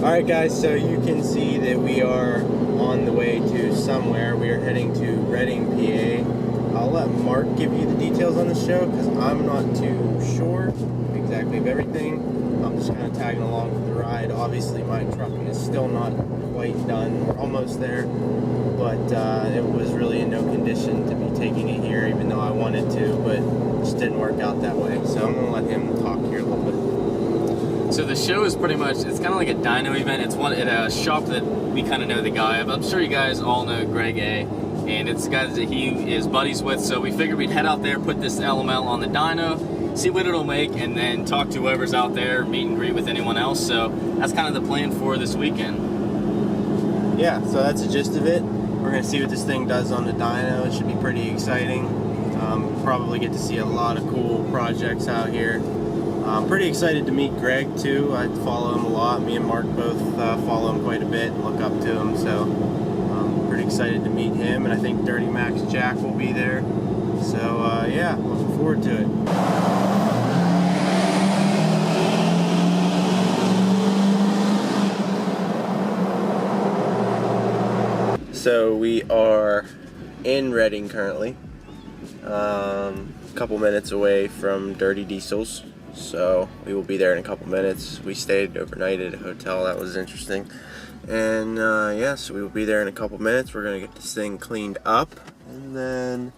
Alright guys, so you can see that we are on the way to somewhere. We are heading to Reading, PA. I'll let Mark give you the details on the show because I'm not too sure exactly of everything. I'm just kind of tagging along for the ride. Obviously my trucking is still not quite done. We're almost there, but it was really in no condition to be taking it here even though I wanted to, but it just didn't work out that way. So I'm going to let him talk here a little bit. So the show is pretty much, it's kind of like a dyno event. It's one at a shop that we kind of know the guy of. I'm sure you guys all know GREG A, and it's guys that he is buddies with. So we figured we'd head out there, put this LML on the dyno, see what it'll make, and then talk to whoever's out there, meet and greet with anyone else. So that's kind of the plan for this weekend. Yeah, so that's the gist of it. We're going to see what this thing does on the dyno. It should be pretty exciting. Probably get to see a lot of cool projects out here. I'm pretty excited to meet GREG too. I follow him a lot. Me and Mark both follow him quite a bit and look up to him. So I'm pretty excited to meet him. And I think DURTYMAX Jack will be there. So yeah, looking forward to it. So we are in Reading currently. A couple minutes away from Dirty Diesel's. So we will be there in a couple minutes. We stayed overnight at a hotel. That was interesting. And yeah, so we will be there in a couple minutes. We're going to get this thing cleaned up and then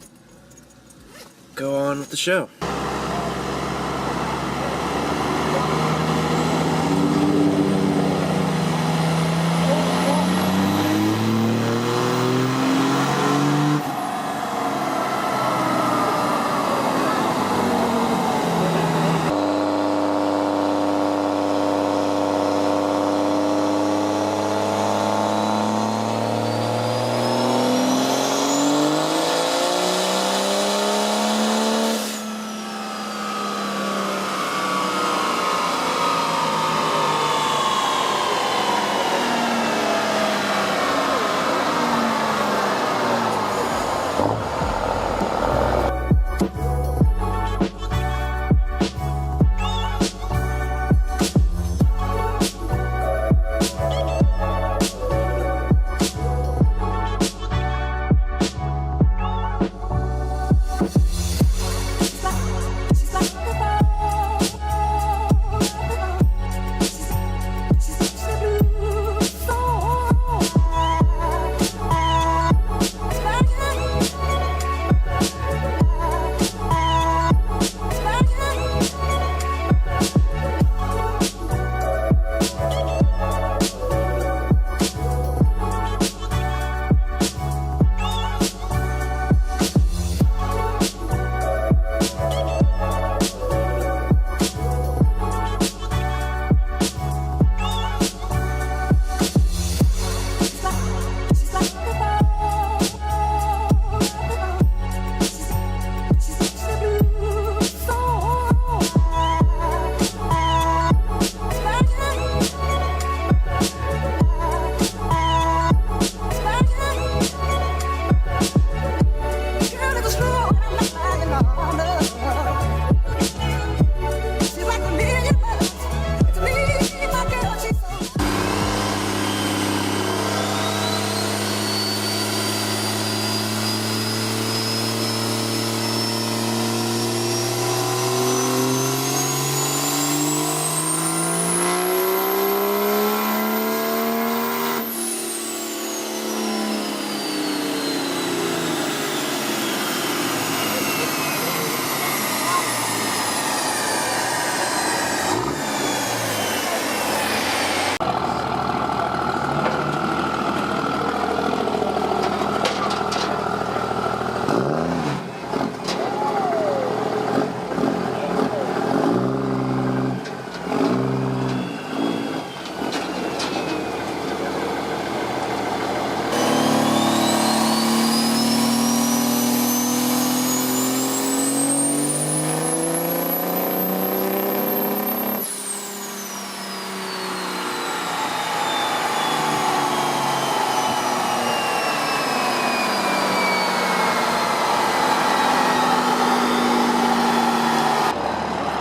go on with the show.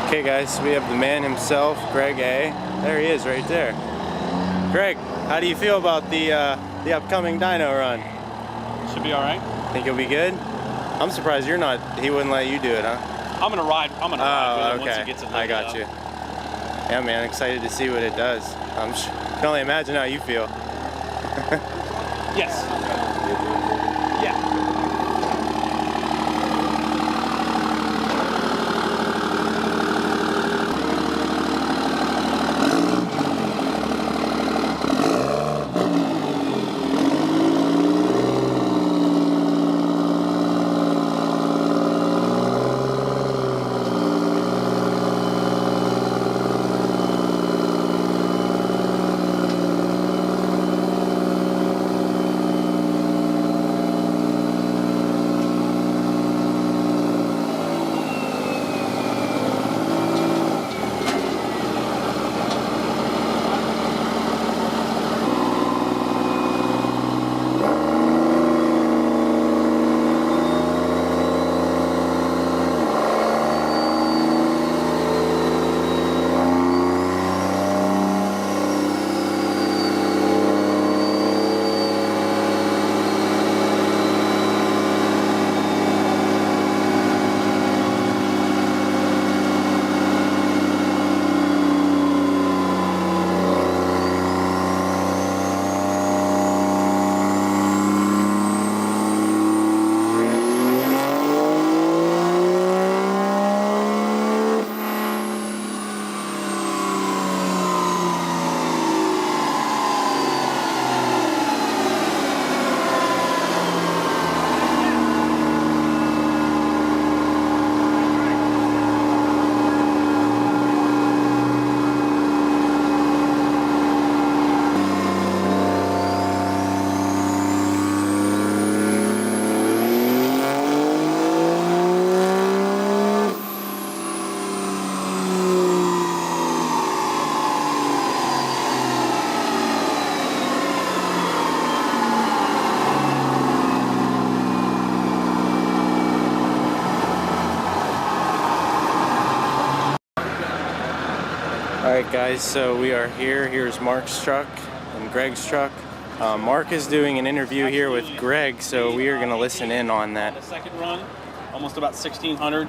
Okay guys, we have the man himself, GREG A. There he is right there. Greg, how do you feel about the upcoming dyno run? Should be all right. Think it'll be good? I'm surprised you're not. He wouldn't let you do it, huh? I'm gonna ride with it once he gets it. I got you. Yeah, man, excited to see what it does. I can only imagine how you feel. Yes. Yeah. Alright guys, so we are here. Here's Mark's truck and Greg's truck. Mark is doing an interview here with Greg, so we are going to listen in on that. The second run, almost about 1600.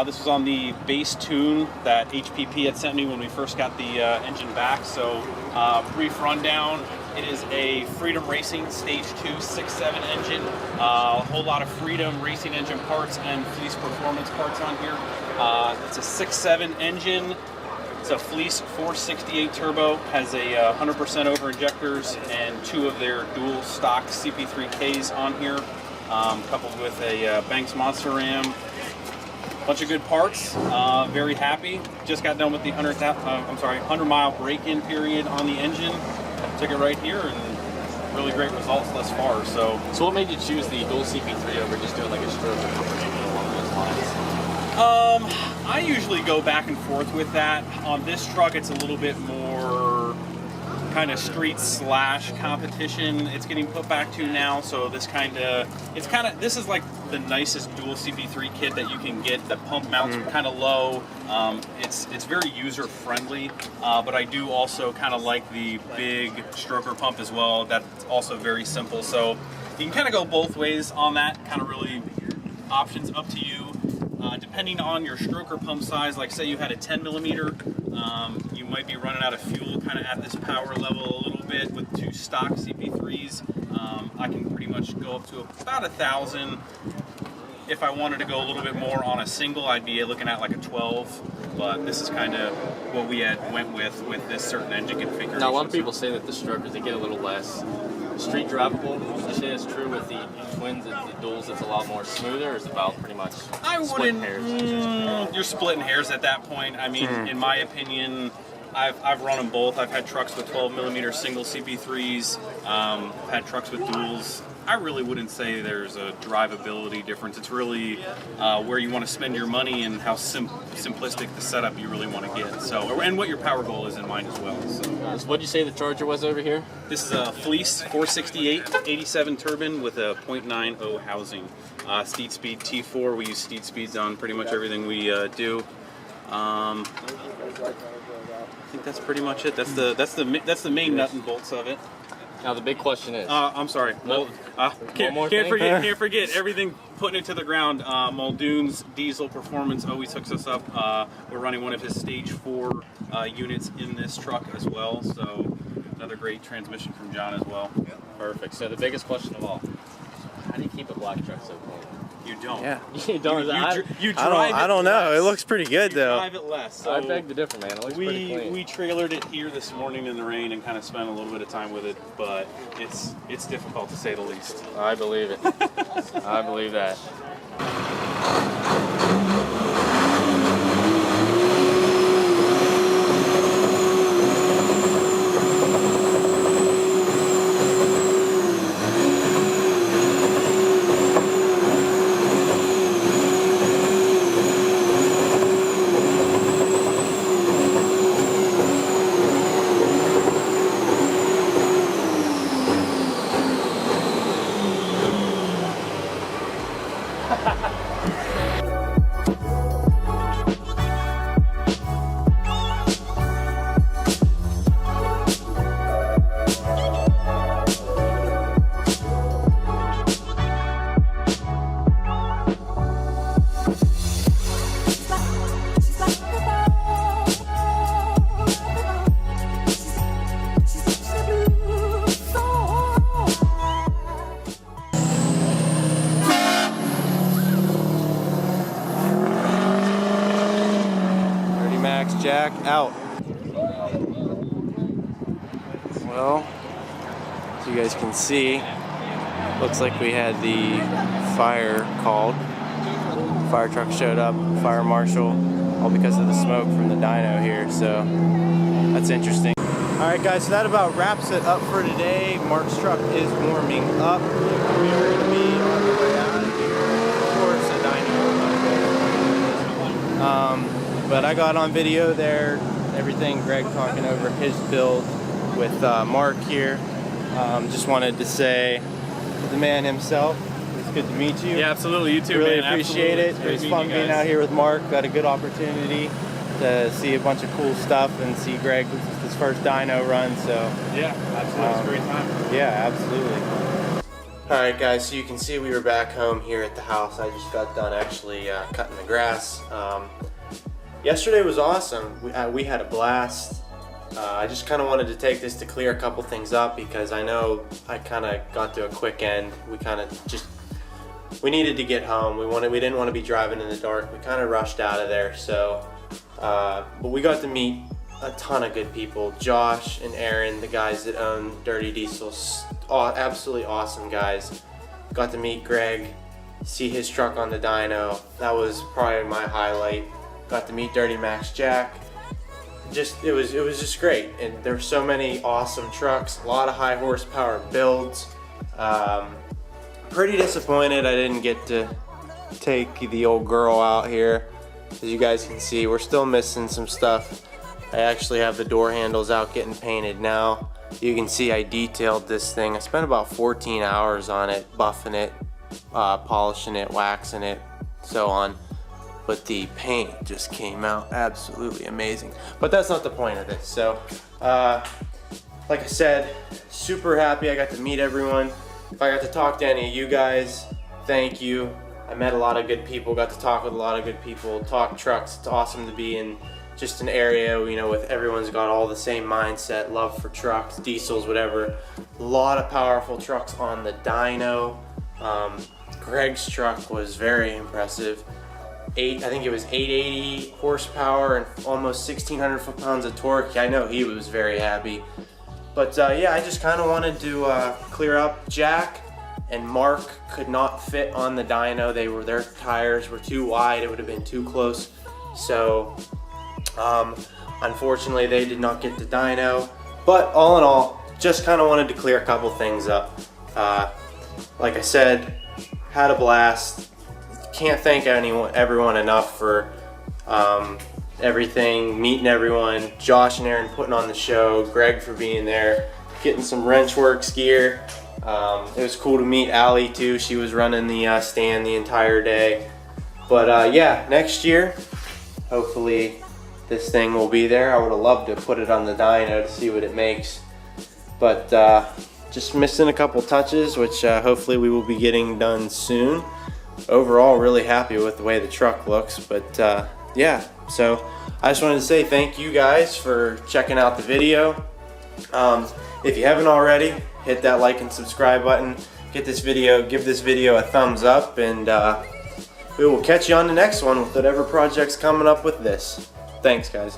This was on the base tune that HPP had sent me when we first got the engine back. So brief rundown. It is a Freedom Racing Stage 2 6.7 engine. A whole lot of Freedom Racing engine parts and Fleece Performance parts on here. It's a 6.7 engine. It's a Fleece 468 turbo, has a 100% over injectors and 2 of their dual stock CP3Ks on here, coupled with a Banks Monster Ram. Bunch of good parts. Very happy. Just got done with the 100-mile break-in period on the engine. Took it right here and really great results thus far. So what made you choose the dual CP3 over just doing like a stroke or something along those lines? I usually go back and forth with that. On this truck, it's a little bit more kind of street slash competition. It's getting put back to now, so this this is like the nicest dual CP3 kit that you can get. The pump mounts kind of low. It's very user friendly, but I do also kind of like the big stroker pump as well. That's also very simple. So you can kind of go both ways on that. Kind of really options up to you. Depending on your stroker pump size, like say you had a 10 millimeter, you might be running out of fuel kind of at this power level a little bit. With 2 stock CP3s, I can pretty much go up to about 1,000. If I wanted to go a little bit more on a single, I'd be looking at like a 12. But this is kind of what we had went with this certain engine configuration. Now, a lot of people say that the strokers, they get a little less street drivable. Would you say it's true with the twins and the duals? It's a lot more smoother, or is it about pretty much splitting hairs? You're splitting hairs at that point. I mean, in my opinion, I've run them both. I've had trucks with 12 millimeter single CP3s. I've had trucks with duals. I really wouldn't say there's a drivability difference. It's really where you want to spend your money and how simplistic the setup you really want to get. So, and what your power goal is in mind as well. So what did you say the Charger was over here? This is a Fleece 468 87 turbine with a 0.90 housing. Steed Speed T4. We use Steed Speeds on pretty much everything we do. I think that's pretty much it. That's the main nut and bolts of it. Now the big question is. I'm sorry. Nope. Can't forget everything. Putting it to the ground. Muldoon's diesel performance always hooks us up. We're running one of his stage 4 units in this truck as well. So another great transmission from John as well. Perfect. So the biggest question of all: how do you keep a black truck so clean? You don't. Yeah. You don't. You drive I don't know. It looks pretty good though. Drive it less. So I beg to differ, man. It looks pretty clean. we trailered it here this morning in the rain and kind of spent a little bit of time with it, but it's difficult to say the least. I believe it. I believe that. DURTYMAX Jack out. Well, as you guys can see, looks like we had the fire called. Fire truck showed up, fire marshal, all because of the smoke from the dyno here, so that's interesting. Alright guys, so that about wraps it up for today. Mark's truck is warming up. We are going to be on the way out of here. Of course, a dyno. But I got on video there, everything, Greg talking over his build with Mark here. Just wanted to say to the man himself, it's good to meet you. Yeah, absolutely. You too, Really man. appreciate it. It was fun being out here with Mark. Got a good opportunity to see a bunch of cool stuff and see Greg with his first dyno run. So yeah, absolutely. It's a great time. Yeah, absolutely. Alright guys, so you can see we were back home here at the house. I just got done actually cutting the grass. Yesterday was awesome. We had a blast. I just kind of wanted to take this to clear a couple things up because I know I kind of got to a quick end. We needed to get home. We didn't want to be driving in the dark. We kind of rushed out of there. So, but we got to meet a ton of good people. Josh and Aaron, the guys that own Dirty Diesels, absolutely awesome guys. Got to meet Greg, see his truck on the dyno. That was probably my highlight. Got to meet DURTYMAX Jack. It was just great, and there were so many awesome trucks, a lot of high horsepower builds. Pretty disappointed I didn't get to take the old girl out here. As you guys can see, we're still missing some stuff. I actually have the door handles out getting painted now. You can see I detailed this thing. I spent about 14 hours on it, buffing it, polishing it, waxing it, so on. But the paint just came out absolutely amazing. But that's not the point of this. So, like I said, super happy I got to meet everyone. If I got to talk to any of you guys, thank you. I met a lot of good people, got to talk with a lot of good people, talk trucks. It's awesome to be in just an area, you know, with everyone's got all the same mindset, love for trucks, diesels, whatever. A lot of powerful trucks on the dyno. Greg's truck was very impressive. I think it was 880 horsepower and almost 1,600 foot-pounds of torque. I know he was very happy. But yeah, I just kind of wanted to clear up. Jack and Mark could not fit on the dyno. Their tires were too wide. It would have been too close. So unfortunately, they did not get the dyno. But all in all, just kind of wanted to clear a couple things up. Like I said, had a blast. Can't thank everyone enough for everything, meeting everyone, Josh and Aaron putting on the show, Greg for being there, getting some Wrenchworks gear. It was cool to meet Allie too. She was running the stand the entire day. But yeah, next year, hopefully this thing will be there. I would have loved to put it on the dyno to see what it makes, but just missing a couple touches, which hopefully we will be getting done soon. Overall, really happy with the way the truck looks, but yeah, so I just wanted to say thank you guys for checking out the video. If you haven't already, hit that like and subscribe button. Give this video a thumbs up, and we will catch you on the next one with whatever project's coming up with this. Thanks, guys.